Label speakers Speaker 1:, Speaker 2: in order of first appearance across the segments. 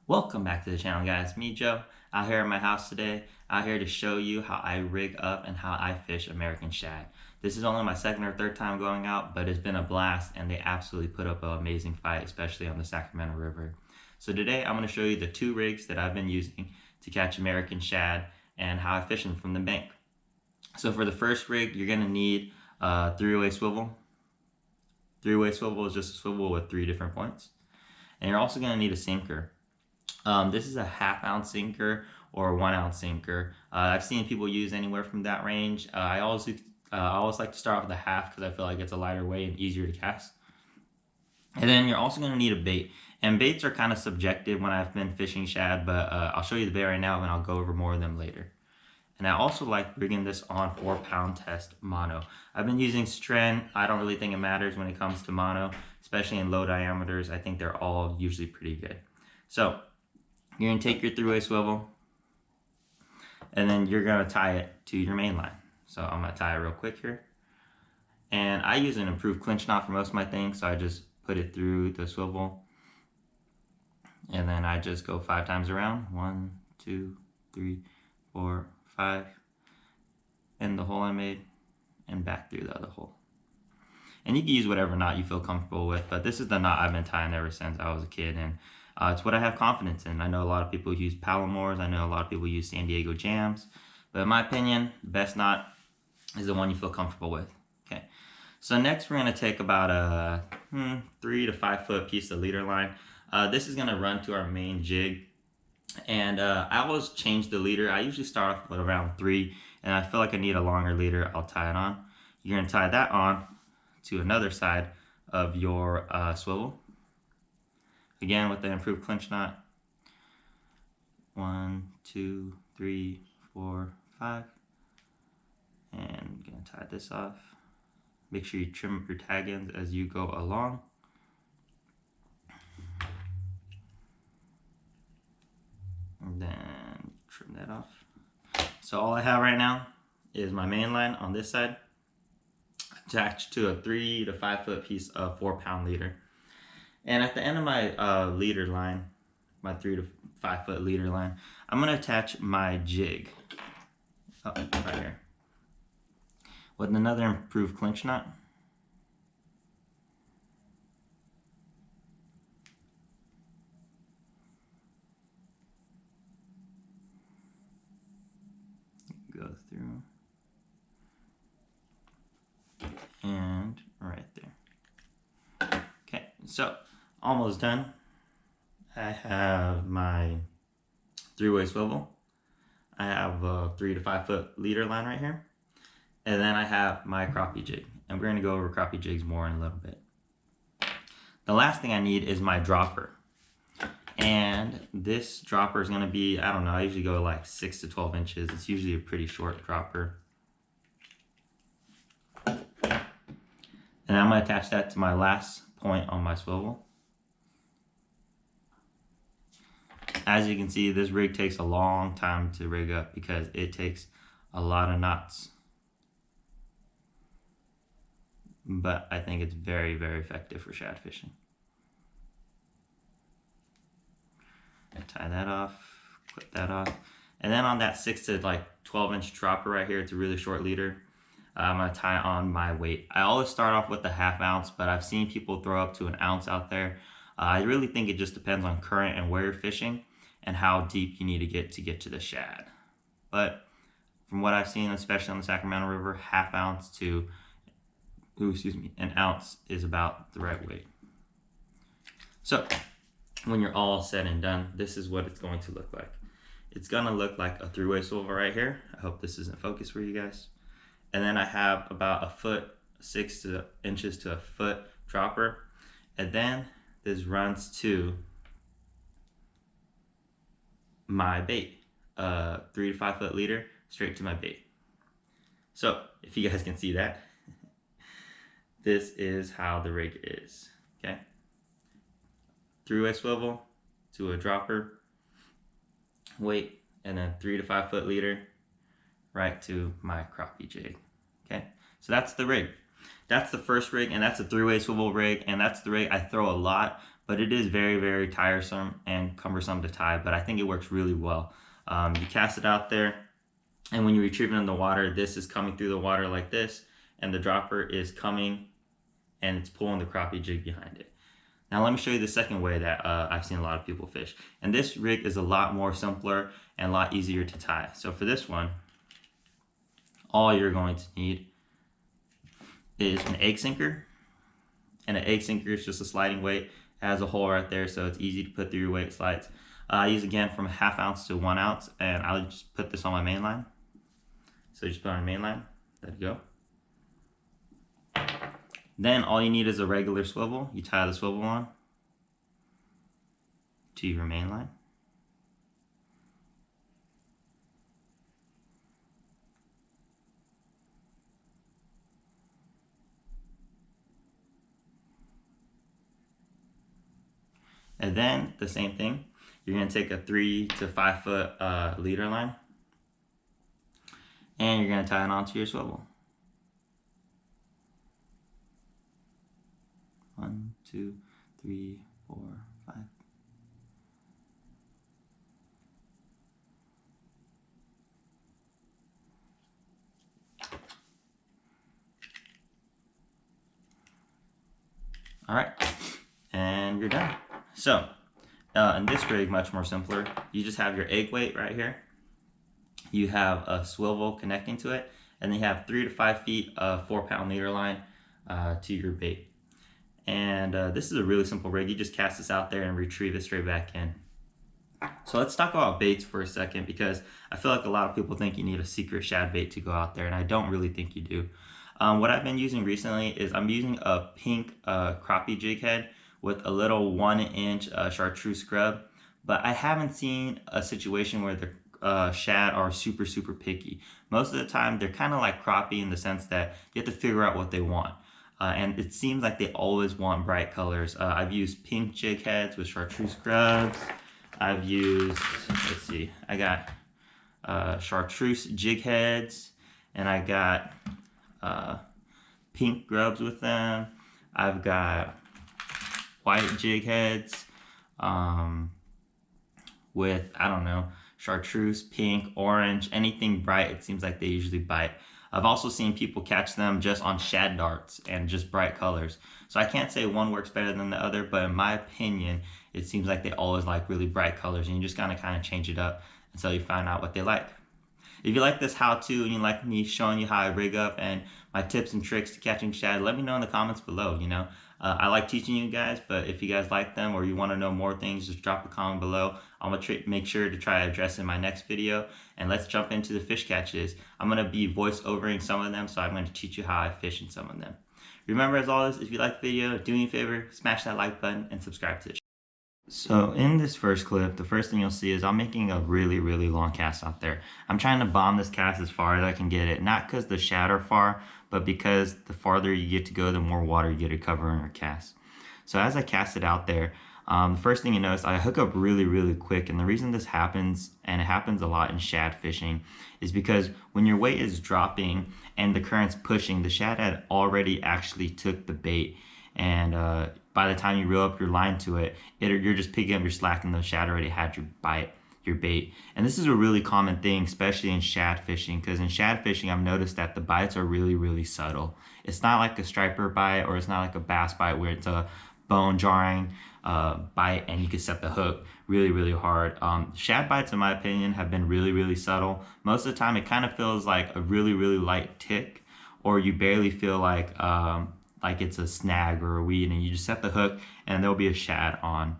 Speaker 1: Welcome back to the channel, guys. Me, Joe, out here at my house today, out here to show you how I rig up and how I fish American shad. This is only my second or third time going out, but it's been a blast and they absolutely put up an amazing fight, especially on the Sacramento River. So today I'm going to show you the two rigs that I've been using to catch American shad and how I fish them from the bank. So for the first rig, you're going to need a three-way swivel. Three-way swivel is just a swivel with 3 different points. And you're also going to need a sinker. This is a ½ ounce sinker or a 1 ounce sinker. I've seen people use anywhere from that range. I always like to start off with a half because I feel like it's a lighter weight and easier to cast. And then you're also going to need a bait. And baits are kind of subjective when I've been fishing shad, but I'll show you the bait right now and I'll go over more of them later. And I also like rigging this on 4-pound test mono. I've been using Stren. I don't really think it matters when it comes to mono, especially in low diameters. I think they're all usually pretty good. So you're going to take your three-way swivel and then you're going to tie it to your main line. So I'm going to tie it real quick here. And I use an improved clinch knot for most of my things, so I just put it through the swivel. And then I just go 5 times around. 1, 2, 3, 4, 5. In the hole I made and back through the other hole. And you can use whatever knot you feel comfortable with, but this is the knot I've been tying ever since I was a kid, and it's what I have confidence in. I know a lot of people use Palomars, I know a lot of people use San Diego Jams, but in my opinion, the best knot is the one you feel comfortable with. Okay, so next we're going to take about a 3 to 5 foot piece of leader line. This is going to run to our main jig, and I always change the leader. I usually start off with around 3, and I feel like I need a longer leader, I'll tie it on. You're going to tie that on to another side of your swivel. Again, with the improved clinch knot. 1, 2, 3, 4, 5. And I'm going to tie this off. Make sure you trim up your tag ends as you go along. And then trim that off. So all I have right now is my main line on this side, attached to a 3 to 5 foot piece of 4-pound leader. And at the end of my leader line, my 3 to 5 foot leader line, I'm going to attach my jig right here with another improved clinch knot. Go through and right there. Okay, so almost done. I have my 3-way swivel. I have a 3 to 5 foot leader line right here. And then I have my crappie jig. And we're going to go over crappie jigs more in a little bit. The last thing I need is my dropper. And this dropper is going to be, I don't know, I usually go like 6 to 12 inches. It's usually a pretty short dropper. And I'm going to attach that to my last point on my swivel. As you can see, this rig takes a long time to rig up because it takes a lot of knots. But I think it's very, very effective for shad fishing. Tie that off, clip that off. And then on that 6 to like 12 inch dropper right here, it's a really short leader. I'm going to tie on my weight. I always start off with a ½ ounce, but I've seen people throw up to 1 ounce out there. I really think it just depends on current and where you're fishing and how deep you need to get to the shad. But from what I've seen, especially on the Sacramento River, ½ ounce to 1 ounce is about the right weight. So when you're all said and done, this is what it's going to look like. It's going to look like a 3-way swivel right here. I hope this isn't focused for you guys. And then I have about a foot, 6 inches to a foot dropper. And then this runs to my bait, 3 to 5 foot leader, straight to my bait. So if you guys can see that, this is how the rig is, okay? 3-way swivel to a dropper, weight, and then 3 to 5 foot leader right to my crappie jig. Okay, so that's the rig. That's the first rig, and that's a 3-way swivel rig, and that's the rig I throw a lot, but it is very, very tiresome and cumbersome to tie, but I think it works really well. You cast it out there, and when you retrieve it in the water, this is coming through the water like this, and the dropper is coming and it's pulling the crappie jig behind it. Now let me show you the second way that I've seen a lot of people fish. And this rig is a lot more simpler and a lot easier to tie. So for this one, all you're going to need is an egg sinker. And an egg sinker is just a sliding weight. It has a hole right there, so it's easy to put through your weight slides. I use again from 1/2 ounce to 1 ounce, and I'll just put this on my main line. So just put on your main line, there you go. Then all you need is a regular swivel. You tie the swivel on to your main line. And then the same thing, you're gonna take a 3 to 5 foot leader line, and you're gonna tie it onto your swivel. 1, 2, 3, 4, 5. All right, and you're done. So, in this rig, much more simpler. You just have your egg weight right here. You have a swivel connecting to it, and then you have 3 to 5 feet of 4-pound leader line to your bait. And this is a really simple rig. You just cast this out there and retrieve it straight back in. So let's talk about baits for a second, because I feel like a lot of people think you need a secret shad bait to go out there, and I don't really think you do. What I've been using recently is I'm using a pink crappie jig head with a little 1-inch chartreuse scrub, but I haven't seen a situation where the shad are super picky. Most of the time they're kind of like crappie in the sense that you have to figure out what they want. And it seems like they always want bright colors. I've used pink jig heads with chartreuse scrubs. I've used, let's see, I got chartreuse jig heads, and I got pink grubs with them. I've got white jig heads with, I don't know, chartreuse, pink, orange, anything bright. It seems like they usually bite. I've also seen people catch them just on shad darts and just bright colors. So I can't say one works better than the other, but in my opinion, it seems like they always like really bright colors, and you just gotta kind of change it up until you find out what they like. If you like this how-to and you like me showing you how I rig up and my tips and tricks to catching shad, let me know in the comments below. You know, I like teaching you guys, but if you guys like them or you want to know more things, just drop a comment below. I'm gonna make sure to try to address in my next video. And let's jump into the fish catches. I'm gonna be voice-overing some of them, so I'm gonna teach you how I fish in some of them. Remember, as always, if you like the video, do me a favor, smash that like button and subscribe to the channel. So in this first clip, the first thing you'll see is I'm making a really long cast out there. I'm trying to bomb this cast as far as I can get it, not because the shad are far, but because the farther you get to go, the more water you get to cover in your cast. So as I cast it out there, the first thing you notice, I hook up really quick, and the reason this happens, and it happens a lot in shad fishing, is because when your weight is dropping and the current's pushing, the shad had already actually took the bait, and by the time you reel up your line to it, you're just picking up your slack, and the shad already had your bait. And this is a really common thing, especially in shad fishing, because in shad fishing I've noticed that the bites are really subtle. It's not like a striper bite, or it's not like a bass bite where it's a bone jarring bite and you can set the hook really hard. Shad bites, in my opinion, have been really subtle. Most of the time it kind of feels like a really light tick, or you barely feel like it's a snag or a weed, and you just set the hook and there'll be a shad on.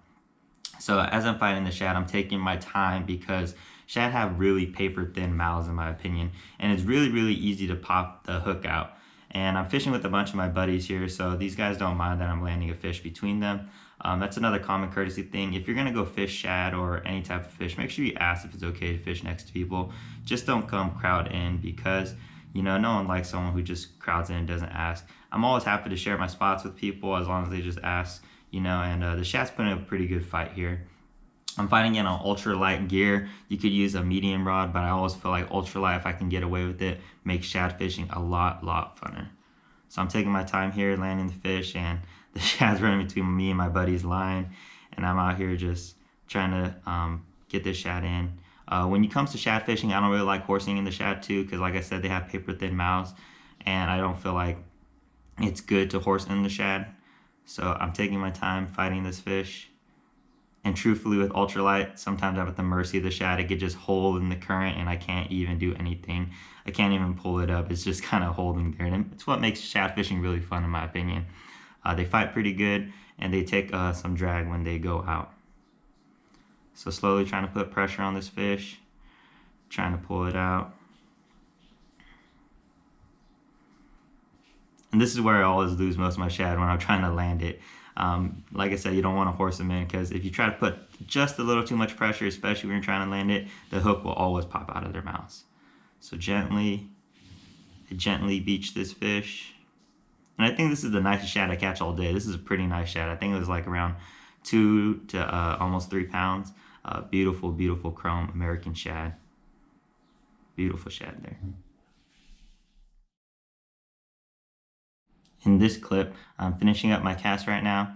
Speaker 1: So as I'm fighting the shad, I'm taking my time, because shad have really paper thin mouths, in my opinion, and it's really easy to pop the hook out. And I'm fishing with a bunch of my buddies here, so these guys don't mind that I'm landing a fish between them. That's another common courtesy thing. If you're gonna go fish shad or any type of fish, make sure you ask if it's okay to fish next to people. Just don't come crowd in, because you know, no one likes someone who just crowds in and doesn't ask. I'm always happy to share my spots with people as long as they just ask, you know, and the shad's putting up a pretty good fight here. I'm fighting in on ultralight gear. You could use a medium rod, but I always feel like ultralight, if I can get away with it, makes shad fishing a lot funner. So I'm taking my time here, landing the fish, and The shad's running between me and my buddy's line, and I'm out here just trying to get this shad in. When it comes to shad fishing, I don't really like horsing in the shad too, because like I said, they have paper thin mouths, and I don't feel like it's good to horse in the shad. So I'm taking my time fighting this fish. And truthfully, with ultralight, sometimes I'm at the mercy of the shad. It could just hold in the current and I can't even do anything. I can't even pull it up. It's just kind of holding there. And it's what makes shad fishing really fun, in my opinion. They fight pretty good, and they take some drag when they go out. So slowly trying to put pressure on this fish, trying to pull it out. And this is where I always lose most of my shad, when I'm trying to land it. Like I said, you don't want to horse them in, because if you try to put just a little too much pressure, especially when you're trying to land it, the hook will always pop out of their mouths. So gently beach this fish. And I think this is the nicest shad I catch all day. This is a pretty nice shad. I think it was like around 2 to almost 3 pounds. Beautiful, beautiful chrome American shad. Beautiful shad there. In this clip, I'm finishing up my cast right now.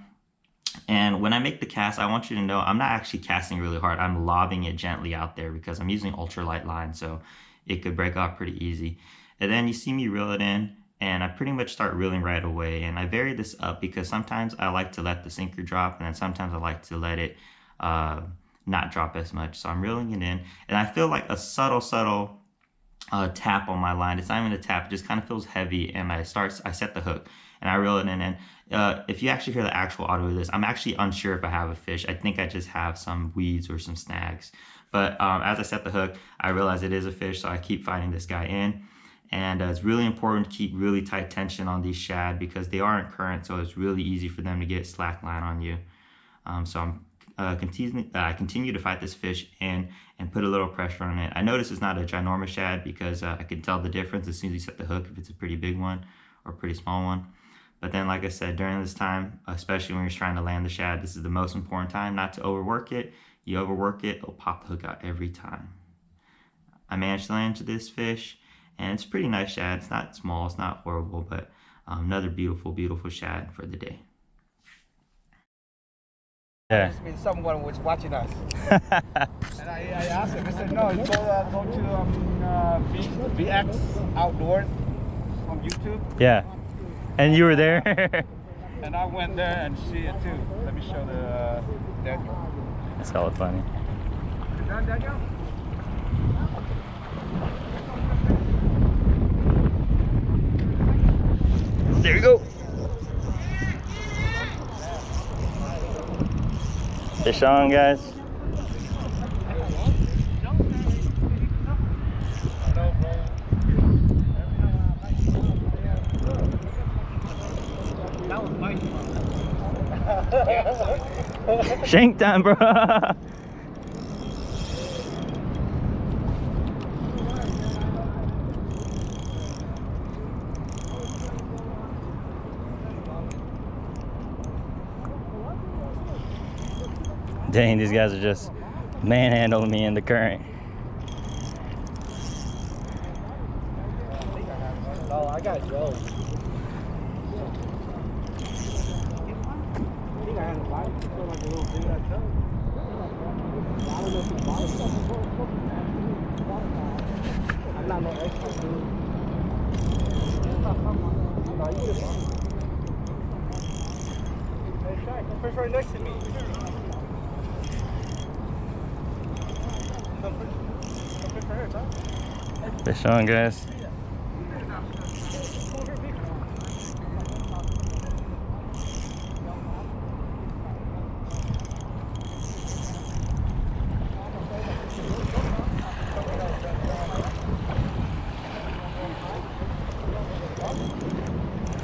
Speaker 1: And when I make the cast, I want you to know I'm not actually casting really hard. I'm lobbing it gently out there because I'm using ultralight line, so it could break off pretty easy. And then you see me reel it in, and I pretty much start reeling right away. And I vary this up because sometimes I like to let the sinker drop, and then sometimes I like to let it not drop as much. So I'm reeling it in, and I feel like a subtle tap on my line. It's not even a tap, it just kind of feels heavy, and I set the hook and I reel it in. And if you actually hear the actual audio of this, I'm actually unsure if I have a fish. I think I just have some weeds or some snags. But as I set the hook, I realize it is a fish, so I keep fighting this guy in. And it's really important to keep really tight tension on these shad, because they aren't current, so it's really easy for them to get slack line on you. So I continue to fight this fish in and put a little pressure on it. I notice it's not a ginormous shad, because I can tell the difference as soon as you set the hook, if it's a pretty big one or a pretty small one. But then, like I said, during this time, especially when you're trying to land the shad, this is the most important time, not to overwork it. You overwork it, it'll pop the hook out every time. I managed to land to this fish, and it's a pretty nice shad. It's not small, it's not horrible, but another beautiful, beautiful shad for the day.
Speaker 2: Yeah. It's been someone was watching us. And I asked him, I said, no, you go to VX Outdoors on YouTube.
Speaker 3: Yeah. And you were there?
Speaker 2: And I went there and see it too. Let me show the Daniel.
Speaker 3: That's hella funny.
Speaker 2: Is that Daniel?
Speaker 3: There you go. Fish on, guys. Shank time, bro. Dang, these guys are just manhandling me in the current.
Speaker 2: Oh, I got Joe. I'm not no expert, dude. Hey, Shad, come fish right next to me.
Speaker 3: Fish on, guys.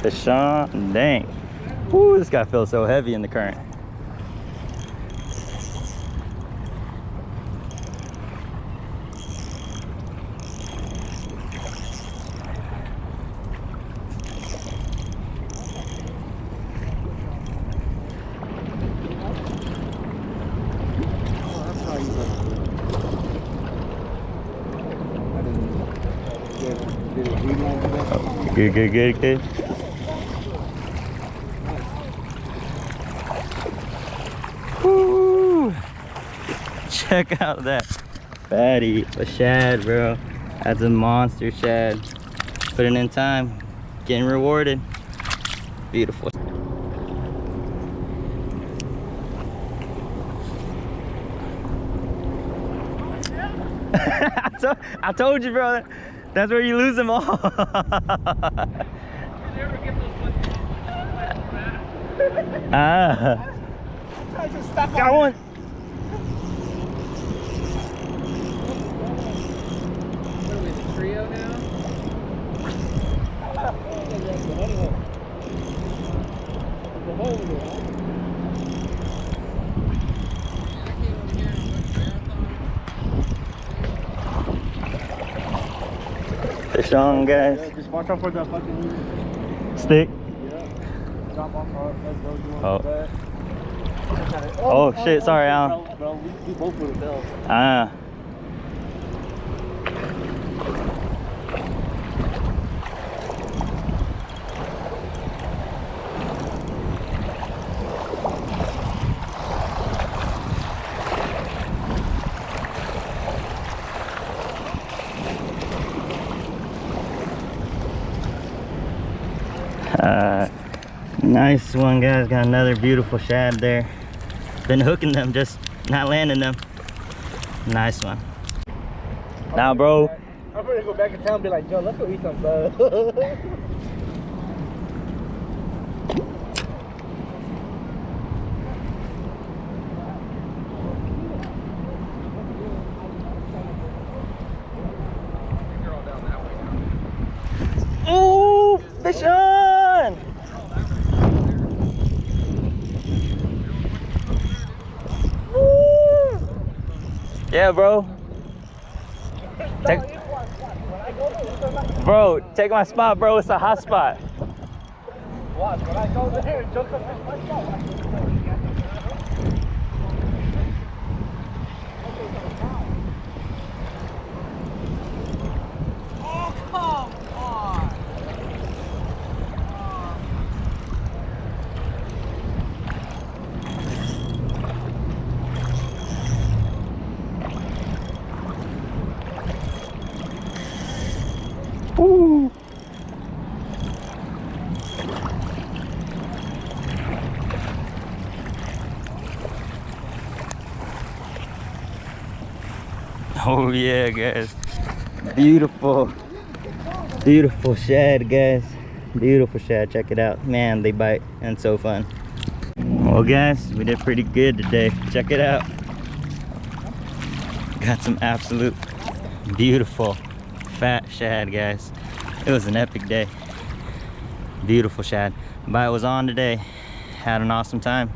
Speaker 3: Fish on, dang. Woo, this guy feels so heavy in the current. Good. Check out that fatty, a shad, bro. That's a monster shad. Putting in time, getting rewarded. Beautiful. I told you, bro. That's where you lose them all. Ah. Got one.
Speaker 4: What are we, the trio now?
Speaker 3: Fish on, guys.
Speaker 2: Yeah, just watch out for the fucking
Speaker 3: Stick.
Speaker 2: drop off. Let's go. You
Speaker 3: Oh.
Speaker 2: want that?
Speaker 3: Oh, shit, sorry, Al.
Speaker 2: Bro, we both would have fell.
Speaker 3: Ah. Nice one, guys. Got another beautiful shad there. Been hooking them, just not landing them. Nice one. Now, bro.
Speaker 2: I'm ready to go back in town and be like, Joe, let's go eat some bud.
Speaker 3: Ooh, fish on! Woo! Yeah, bro. Bro, take my spot, bro. It's a hot spot.
Speaker 2: Watch, when I go there and Joe comes in my spot.
Speaker 3: Woo! Oh yeah, guys. Beautiful. Beautiful shad, guys. Beautiful shad. Check it out. Man, they bite and so fun. Well, guys, we did pretty good today. Check it out. Got some absolute beautiful fat shad, guys. It was an epic day. Beautiful shad. Bite was on today. Had an awesome time.